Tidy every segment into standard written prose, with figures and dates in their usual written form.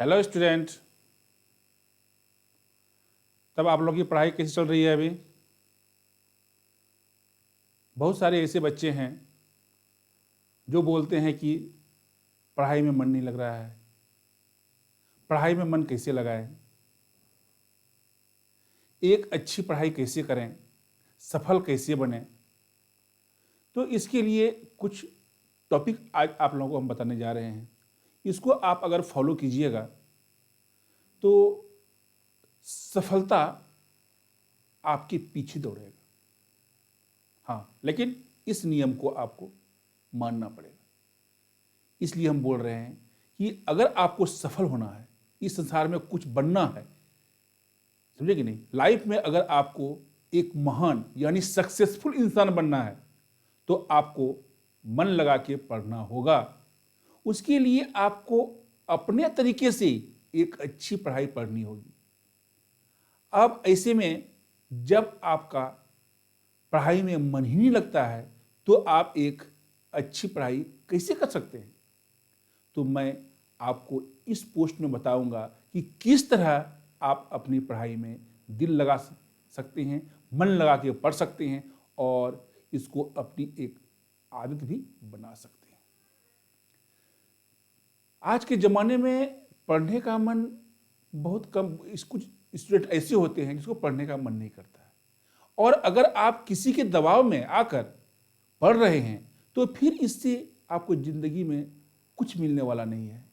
Hello student. तब आप लोग की पढ़ाई कैसी चल रही है अभी? बहुत सारे ऐसे बच्चे हैं जो बोलते हैं कि पढ़ाई में मन नहीं लग रहा है। पढ़ाई में मन कैसे लगाएं? एक अच्छी पढ़ाई कैसे करें? सफल कैसे बने? तो इसके लिए कुछ टॉपिक आज आप लोगों को हम बताने जा रहे हैं। इसको आप अगर फॉलो कीजिएगा तो सफलता आपके पीछे दौड़ेगा। हाँ, लेकिन इस नियम को आपको मानना पड़ेगा। इसलिए हम बोल रहे हैं कि अगर आपको सफल होना है, इस संसार में कुछ बनना है, समझे कि नहीं, लाइफ में अगर आपको एक महान यानी सक्सेसफुल इंसान बनना है तो आपको मन लगा के पढ़ना होगा। उसके लिए आपको अपने तरीके से एक अच्छी पढ़ाई पढ़नी होगी। अब ऐसे में जब आपका पढ़ाई में मन ही नहीं लगता है तो आप एक अच्छी पढ़ाई कैसे कर सकते हैं? तो मैं आपको इस पोस्ट में बताऊंगा कि किस तरह आप अपनी पढ़ाई में दिल लगा सकते हैं, मन लगा के पढ़ सकते हैं और इसको अपनी एक आदत भी बना सकते हैं। आज के ज़माने में पढ़ने का मन बहुत कम, कुछ स्टूडेंट ऐसे होते हैं जिसको पढ़ने का मन नहीं करता है। और अगर आप किसी के दबाव में आकर पढ़ रहे हैं तो फिर इससे आपको ज़िंदगी में कुछ मिलने वाला नहीं है।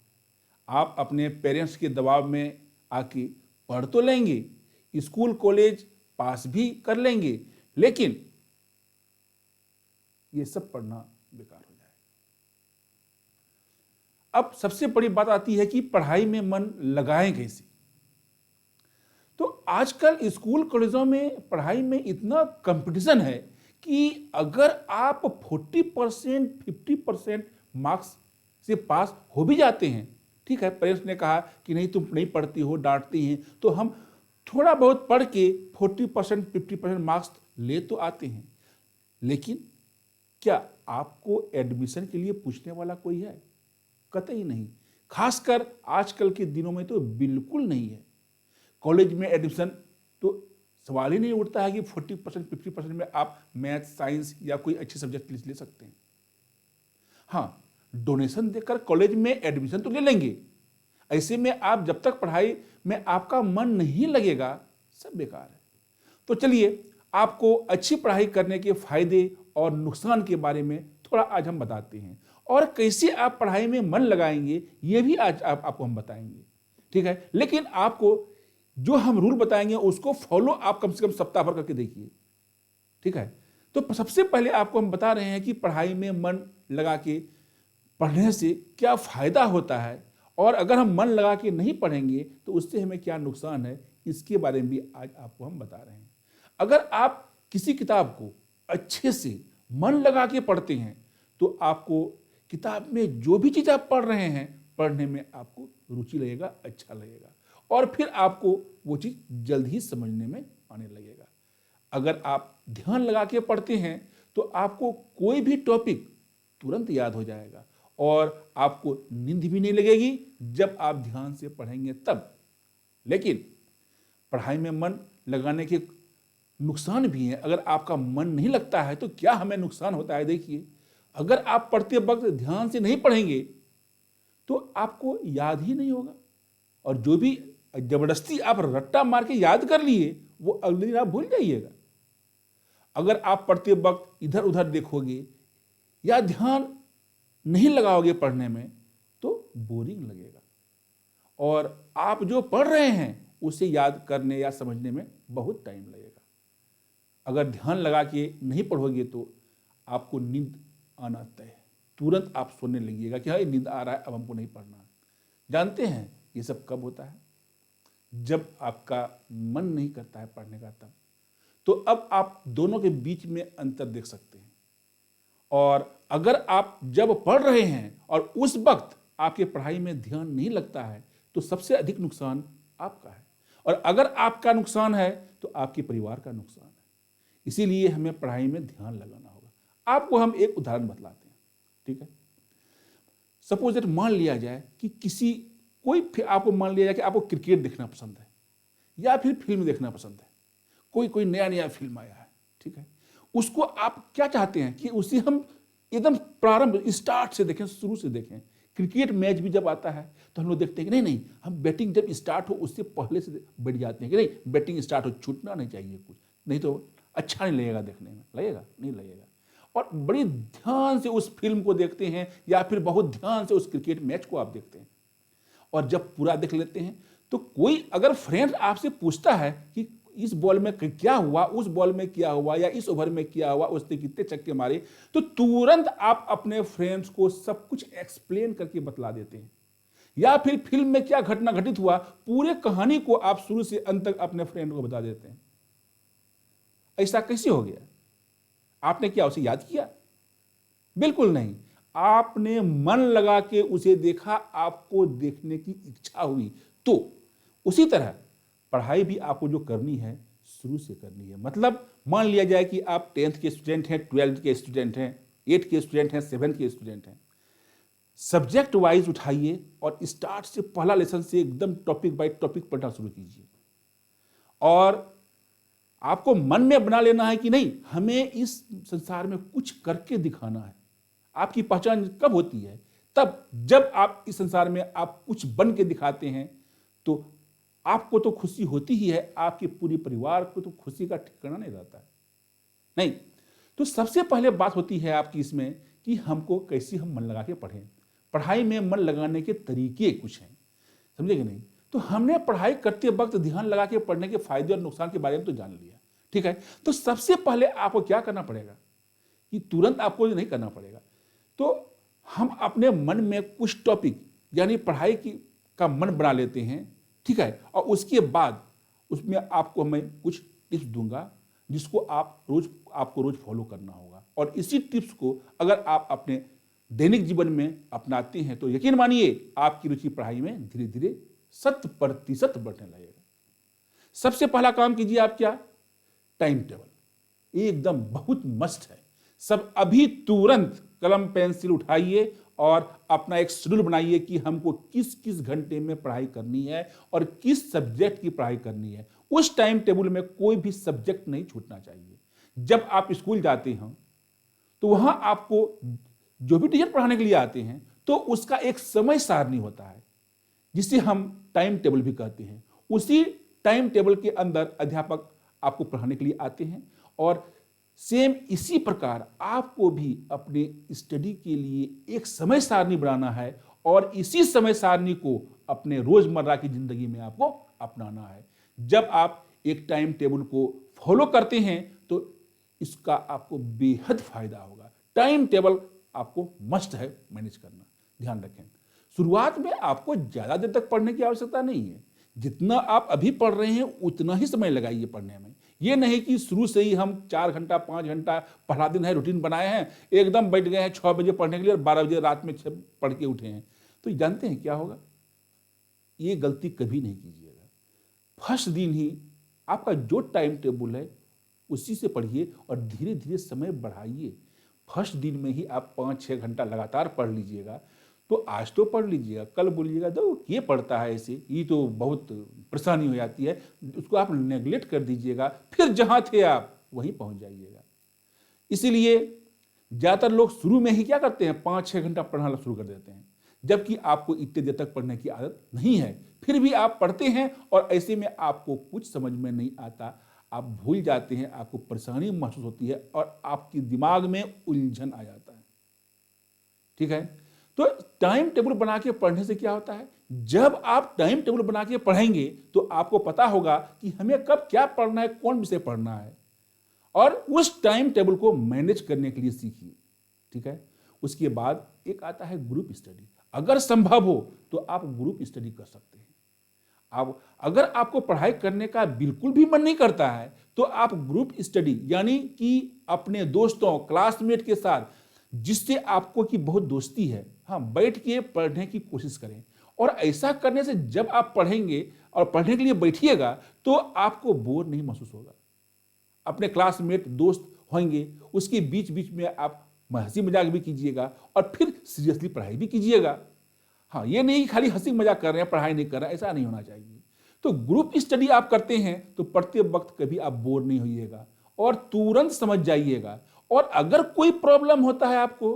आप अपने पेरेंट्स के दबाव में आके पढ़ तो लेंगे, स्कूल कॉलेज पास भी कर लेंगे, लेकिन ये सब पढ़ना बेकार हो जाए। अब सबसे बड़ी बात आती है कि पढ़ाई में मन लगाएं कैसे। तो आजकल स्कूल कॉलेजों में पढ़ाई में इतना कंपटीशन है कि अगर आप 40% 50% मार्क्स से पास हो भी जाते हैं, ठीक है, पेरेंट्स ने कहा कि नहीं तुम नहीं पढ़ती हो, डांटती हैं, तो हम थोड़ा बहुत पढ़ के 40% 50% मार्क्स ले तो आते हैं, लेकिन क्या आपको एडमिशन के लिए पूछने वाला कोई है? कतई नहीं। खासकर आजकल के दिनों में तो बिल्कुल नहीं है। कॉलेज में एडमिशन तो सवाल ही नहीं उठता है कि 40% 50% में आप मैथ साइंस या कोई अच्छे सब्जेक्ट ले सकते हैं। हाँ, डोनेशन देकर कॉलेज में एडमिशन तो ले लेंगे। ऐसे में आप जब तक पढ़ाई में आपका मन नहीं लगेगा, सब बेकार है। तो चलिए आपको अच्छी पढ़ाई करने के फायदे और नुकसान के बारे में थोड़ा आज हम बताते हैं और कैसे आप पढ़ाई में मन लगाएंगे ये भी आज आपको हम बताएंगे, ठीक है। लेकिन आपको जो हम रूल बताएंगे उसको फॉलो आप कम से कम सप्ताह भर करके देखिए, ठीक है। तो सबसे पहले आपको हम बता रहे हैं कि पढ़ाई में मन लगा के पढ़ने से क्या फायदा होता है और अगर हम मन लगा के नहीं पढ़ेंगे तो उससे हमें क्या नुकसान है, इसके बारे में भी आज आपको हम बता रहे हैं। अगर आप किसी किताब को अच्छे से मन लगा के पढ़ते हैं तो आपको किताब में जो भी चीज़ आप पढ़ रहे हैं पढ़ने में आपको रुचि लगेगा, अच्छा लगेगा और फिर आपको वो चीज़ जल्द ही समझने में आने लगेगा। अगर आप ध्यान लगा के पढ़ते हैं तो आपको कोई भी टॉपिक तुरंत याद हो जाएगा और आपको नींद भी नहीं लगेगी जब आप ध्यान से पढ़ेंगे तब। लेकिन पढ़ाई में मन लगाने के नुकसान भी हैं। अगर आपका मन नहीं लगता है तो क्या हमें नुकसान होता है? देखिए, अगर आप पढ़ते वक्त ध्यान से नहीं पढ़ेंगे तो आपको याद ही नहीं होगा और जो भी जबरदस्ती आप रट्टा मार के याद कर लिए वो अगले दिन आप भूल जाइएगा। अगर आप पढ़ते वक्त इधर उधर देखोगे या ध्यान नहीं लगाओगे पढ़ने में तो बोरिंग लगेगा और आप जो पढ़ रहे हैं उसे याद करने या समझने में बहुत टाइम लगेगा। अगर ध्यान लगा के नहीं पढ़ोगे तो आपको नींद आना तय है, तुरंत आप सोने लगिएगा कि हाँ नींद आ रहा है, अब हमको नहीं पढ़ना है। जानते हैं ये सब कब होता है? जब आपका मन नहीं करता है पढ़ने का तब। तो अब आप दोनों के बीच में अंतर देख सकते हैं। और अगर आप जब पढ़ रहे हैं और उस वक्त आपके पढ़ाई में ध्यान नहीं लगता है तो सबसे अधिक नुकसान आपका है और अगर आपका नुकसान है तो आपके परिवार का नुकसान है। इसीलिए हमें पढ़ाई में ध्यान लगाना होगा। आपको हम एक उदाहरण बतलाते हैं, ठीक है। सपोज दैट मान लिया जाए कि किसी आपको मान लिया जाए कि आपको क्रिकेट देखना पसंद है या फिर फिल्म देखना पसंद है, कोई नया नया फिल्म आया है, ठीक है, उसको आप क्या चाहते हैं कि उसे हम एकदम प्रारंभ स्टार्ट से देखें, शुरू से देखें। क्रिकेट मैच भी जब आता है तो हम लोग देखते हैं कि नहीं, हम बैटिंग जब स्टार्ट हो उससे पहले से बैठ जाते हैं कि नहीं, बैटिंग स्टार्ट हो, छूटना नहीं चाहिए कुछ, नहीं तो अच्छा नहीं लगेगा, देखने में लगेगा नहीं लगेगा। और बड़ी ध्यान से उस फिल्म को देखते हैं या फिर बहुत ध्यान से उस क्रिकेट मैच को आप देखते हैं। और जब पूरा देख लेते हैं तो कोई अगर फ्रेंड आपसे पूछता है कि इस बॉल में क्या हुआ, उस बॉल में क्या हुआ, या इस ओवर में क्या हुआ, उसने कितने छक्के मारे, तो तुरंत आप अपने फ्रेंड्स को सब कुछ एक्सप्लेन करके बतला देते हैं। या फिर फिल्म में क्या घटना घटित हुआ, पूरे कहानी को आप शुरू से अंत तक अपने फ्रेंड को बता देते हैं। ऐसा कैसे हो गया? आपने क्या उसे याद किया? बिल्कुल नहीं। आपने मन लगा के उसे देखा, आपको देखने की इच्छा हुई। तो उसी तरह पढ़ाई भी आपको जो करनी है शुरू से करनी है। मतलब मान लिया जाए कि आप 10th के स्टूडेंट हैं, 12th के स्टूडेंट हैं, 8 के स्टूडेंट हैं, 7 के स्टूडेंट हैं, सब्जेक्ट वाइज उठाइए और स्टार्ट से पहला लेसन से एकदम टॉपिक बाय टॉपिक पढ़ना शुरू कीजिए। और आपको मन में बना लेना है कि नहीं, हमें इस संसार में कुछ करके दिखाना है। आपकी पहचान कब होती है? तब जब आप इस संसार में आप कुछ बन के दिखाते हैं, तो आपको तो खुशी होती ही है, आपके पूरे परिवार को तो खुशी का ठिकाना नहीं रहता है। नहीं, तो सबसे पहले बात होती है आपकी इसमें कि हमको कैसे हम मन लगा के पढ़ें। पढ़ाई में मन लगाने के तरीके कुछ हैं, समझे कि नहीं? तो हमने पढ़ाई करते वक्त ध्यान लगा के पढ़ने के फायदे और नुकसान के बारे में तो जान लिया, ठीक है। तो सबसे पहले आपको क्या करना पड़ेगा कि तुरंत आपको नहीं करना पड़ेगा, तो हम अपने मन में कुछ टॉपिक यानी पढ़ाई की का मन बना लेते हैं, ठीक है। और उसके बाद उसमें आपको मैं कुछ टिप्स दूंगा जिसको आपको रोज फॉलो करना होगा। और इसी टिप्स को अगर आप अपने दैनिक जीवन में अपनाते हैं तो यकीन मानिए आपकी रुचि पढ़ाई में धीरे धीरे 100% बढ़ने लगेगा। सबसे पहला काम कीजिए आप क्या? टाइम टेबल एकदम बहुत मस्त है। सब अभी तुरंत कलम पेंसिल उठाइए और अपना एक शेड्यूल बनाइए कि हमको किस किस घंटे में पढ़ाई करनी है और किस सब्जेक्ट की पढ़ाई करनी है। उस टाइम टेबल में कोई भी सब्जेक्ट नहीं छूटना चाहिए। जब आप स्कूल जाते हैं तो वहां आपको जो भी टीचर पढ़ाने के लिए आते हैं तो उसका एक समय सारणी होता है जिसे हम टाइम टेबल भी कहते हैं। उसी टाइम टेबल के अंदर अध्यापक आपको पढ़ाने के लिए आते हैं और सेम इसी प्रकार आपको भी अपने स्टडी के लिए एक समय सारणी बनाना है और इसी समय सारणी को अपने रोजमर्रा की जिंदगी में आपको अपनाना है। जब आप एक टाइम टेबल को फॉलो करते हैं तो इसका आपको बेहद फायदा होगा। टाइम टेबल आपको मस्ट है मैनेज करना, ध्यान रखें। शुरुआत में आपको ज्यादा देर तक पढ़ने की आवश्यकता नहीं है। जितना आप अभी पढ़ रहे हैं उतना ही समय लगाइए पढ़ने में। ये नहीं कि शुरू से ही हम 4 घंटा 5 घंटा पढ़ा दिन है, रूटीन बनाए हैं, एकदम बैठ गए हैं 6 बजे पढ़ने के लिए और 12 बजे रात में 6 पढ़ के उठे हैं। तो जानते हैं क्या होगा? ये गलती कभी नहीं कीजिएगा। फर्स्ट दिन ही आपका जो टाइम टेबल है उसी से पढ़िए और धीरे धीरे समय बढ़ाइए। फर्स्ट दिन में ही आप 5-6 घंटा लगातार पढ़ लीजिएगा तो आज तो पढ़ लीजिएगा, कल बोलिएगा तो ये पढ़ता है ऐसे, ये तो बहुत परेशानी हो जाती है, उसको आप नेगलेक्ट कर दीजिएगा, फिर जहां थे आप वहीं पहुंच जाइएगा। इसीलिए ज्यादातर लोग शुरू में ही क्या करते हैं, 5-6 घंटा पढ़ना शुरू कर देते हैं, जबकि आपको इतने देर तक पढ़ने की आदत नहीं है। फिर भी आप पढ़ते हैं और ऐसे में आपको कुछ समझ में नहीं आता, आप भूल जाते हैं, आपको परेशानी महसूस होती है और आपके दिमाग में उलझन आ जाता है, ठीक है। तो टाइम टेबल बना के पढ़ने से क्या होता है, जब आप टाइम टेबल बना के पढ़ेंगे तो आपको पता होगा कि हमें कब क्या पढ़ना है, कौन विषय पढ़ना है, और उस टाइम टेबल को मैनेज करने के लिए सीखिए, ठीक है। उसके बाद एक आता है ग्रुप स्टडी। अगर संभव हो तो आप ग्रुप स्टडी कर सकते हैं। अब अगर आपको पढ़ाई करने का बिल्कुल भी मन नहीं करता है तो आप ग्रुप स्टडी यानी कि अपने दोस्तों क्लासमेट के साथ जिससे आपको की बहुत दोस्ती है, हाँ, बैठ के पढ़ने की कोशिश करें। और ऐसा करने से जब आप पढ़ेंगे और पढ़ने के लिए बैठिएगा तो आपको बोर नहीं महसूस होगा। अपने क्लासमेट दोस्त होंगे, उसके बीच बीच में आप हंसी मजाक भी कीजिएगा और फिर सीरियसली पढ़ाई भी कीजिएगा। हाँ, ये नहीं कि खाली हंसी मजाक कर रहे हैं, पढ़ाई नहीं कर रहे हैं, ऐसा नहीं होना चाहिए। तो ग्रुप स्टडी आप करते हैं तो पढ़ते वक्त कभी आप बोर नहीं होइएगा और तुरंत समझ जाइएगा। और अगर कोई प्रॉब्लम होता है आपको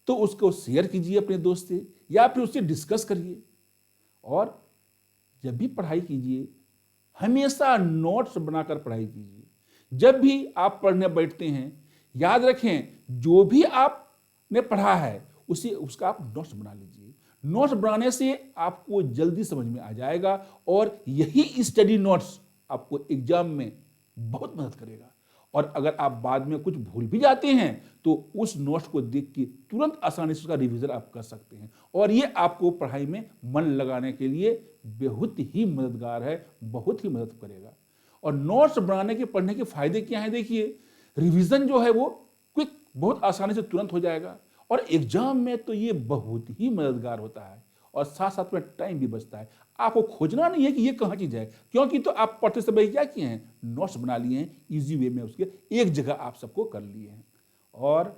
तो उसको शेयर कीजिए अपने दोस्त से या फिर उससे डिस्कस करिए। और जब भी पढ़ाई कीजिए हमेशा नोट्स बनाकर पढ़ाई कीजिए। जब भी आप पढ़ने बैठते हैं याद रखें जो भी आपने पढ़ा है उसे उसका आप नोट्स बना लीजिए। नोट्स बनाने से आपको जल्दी समझ में आ जाएगा और यही स्टडी नोट्स आपको एग्जाम में बहुत मदद करेगा। और अगर आप बाद में कुछ भूल भी जाते हैं तो उस नोट्स को देख के तुरंत आसानी से उसका रिवीजन आप कर सकते हैं और ये आपको पढ़ाई में मन लगाने के लिए बहुत ही मददगार है, बहुत ही मदद करेगा। और नोट्स बनाने के पढ़ने के फायदे क्या हैं देखिए, रिवीजन जो है वो क्विक बहुत आसानी से तुरंत हो जाएगा और एग्जाम में तो ये बहुत ही मददगार होता है और साथ साथ में टाइम भी बचता है। आपको खोजना नहीं है कि ये कहाँ चीज है, क्योंकि तो आप पढ़ते समय क्या किए हैं, नोट्स बना लिए हैं, इजी वे में उसके एक जगह आप सबको कर लिए हैं। और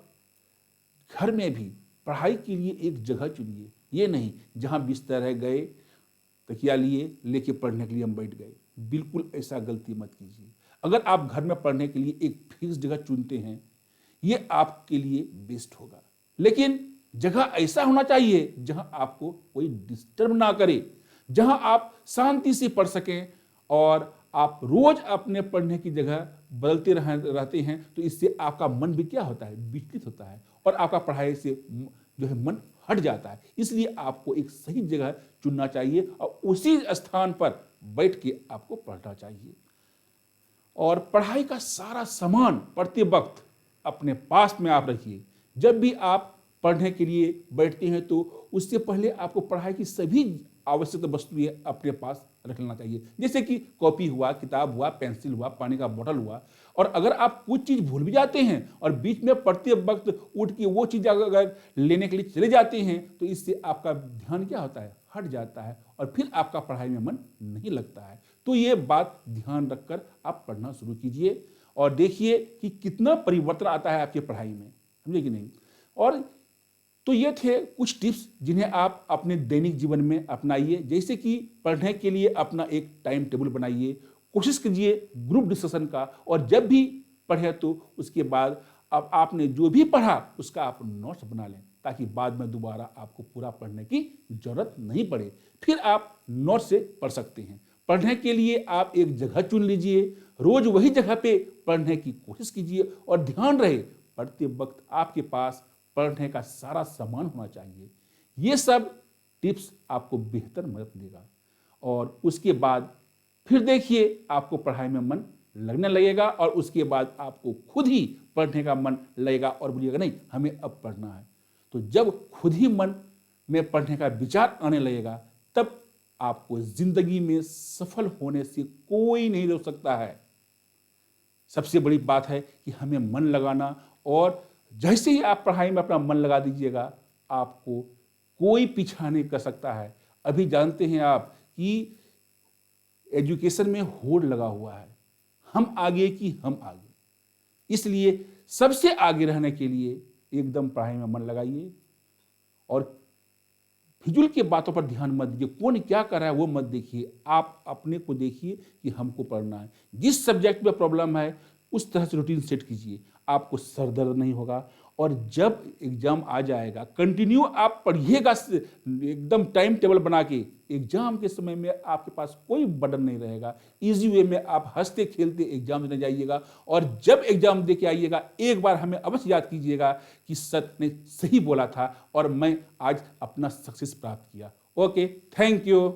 घर में भी पढ़ाई के लिए एक जगह चुनिए, ये नहीं जहाँ बिस्तर है गए तकिया लिए लेके पढ़ने के लिए हम बैठ गए, बिल्कुल ऐसा गलती मत कीजिए। अगर आप घर में पढ़ने के लिए एक फिक्स जगह चुनते हैं ये आपके लिए बेस्ट होगा, लेकिन जगह ऐसा होना चाहिए जहां आपको कोई डिस्टर्ब ना करे, जहां आप शांति से पढ़ सकें। और आप रोज अपने पढ़ने की जगह बदलते रहते हैं तो इससे आपका मन भी क्या होता है, विचलित होता है और आपका पढ़ाई से जो है मन हट जाता है। इसलिए आपको एक सही जगह चुनना चाहिए और उसी स्थान पर बैठ के आपको पढ़ना चाहिए। और पढ़ाई का सारा सामान पढ़ते वक्त अपने पास में आप रखिए। जब भी आप पढ़ने के लिए बैठते हैं तो उससे पहले आपको पढ़ाई की सभी आवश्यक वस्तुएं अपने पास रख लेना चाहिए, जैसे कि कॉपी हुआ, किताब हुआ, पेंसिल हुआ, पानी का बोतल हुआ। और अगर आप कुछ चीज़ भूल भी जाते हैं और बीच में पढ़ते वक्त उठ के वो चीज़ अगर लेने के लिए चले जाते हैं तो इससे आपका ध्यान क्या होता है, हट जाता है और फिर आपका पढ़ाई में मन नहीं लगता है। तो ये बात ध्यान रखकर आप पढ़ना शुरू कीजिए और देखिए कि कितना परिवर्तन आता है आपकी पढ़ाई में, समझे कि नहीं। और तो ये थे कुछ टिप्स जिन्हें आप अपने दैनिक जीवन में अपनाइए, जैसे कि पढ़ने के लिए अपना एक टाइम टेबल बनाइए, कोशिश कीजिए ग्रुप डिस्कशन का, और जब भी पढ़े तो उसके बाद अब आपने जो भी पढ़ा उसका आप नोट्स बना लें ताकि बाद में दोबारा आपको पूरा पढ़ने की जरूरत नहीं पड़े, फिर आप नोट्स से पढ़ सकते हैं। पढ़ने के लिए आप एक जगह चुन लीजिए, रोज वही जगह पे पढ़ने की कोशिश कीजिए और ध्यान रहे पढ़ते वक्त आपके पास पढ़ने का सारा सामान होना चाहिए। ये सब टिप्स आपको बेहतर मदद देगा और उसके बाद फिर देखिए आपको पढ़ाई में मन लगने लगेगा और उसके बाद आपको खुद ही पढ़ने का मन लगेगा और बोलिएगा नहीं हमें अब पढ़ना है। तो जब खुद ही मन में पढ़ने का विचार आने लगेगा तब आपको जिंदगी में सफल होने से कोई नहीं रोक सकता है। सबसे बड़ी बात है कि हमें मन लगाना, और जैसे ही आप पढ़ाई में अपना मन लगा दीजिएगा आपको कोई पीछा नहीं कर सकता है। अभी जानते हैं आप कि एजुकेशन में होड़ लगा हुआ है, हम आगे की हम आगे, इसलिए सबसे आगे रहने के लिए एकदम पढ़ाई में मन लगाइए और फिजूल की बातों पर ध्यान मत दीजिए। कौन क्या कर रहा है वो मत देखिए, आप अपने को देखिए कि हमको पढ़ना है। जिस सब्जेक्ट में प्रॉब्लम है उस तरह से रूटीन सेट कीजिए, आपको सर दर्द नहीं होगा। और जब एग्जाम आ जाएगा कंटिन्यू आप पढ़िएगा, एकदम टाइम टेबल बना के। एग्जाम के समय में आपके पास कोई बर्डन नहीं रहेगा, इजी वे में आप हंसते खेलते एग्जाम देने जाइएगा। और जब एग्जाम दे के आइएगा एक बार हमें अवश्य याद कीजिएगा कि सर ने सही बोला था और मैं आज अपना सक्सेस प्राप्त किया। Okay, thank you.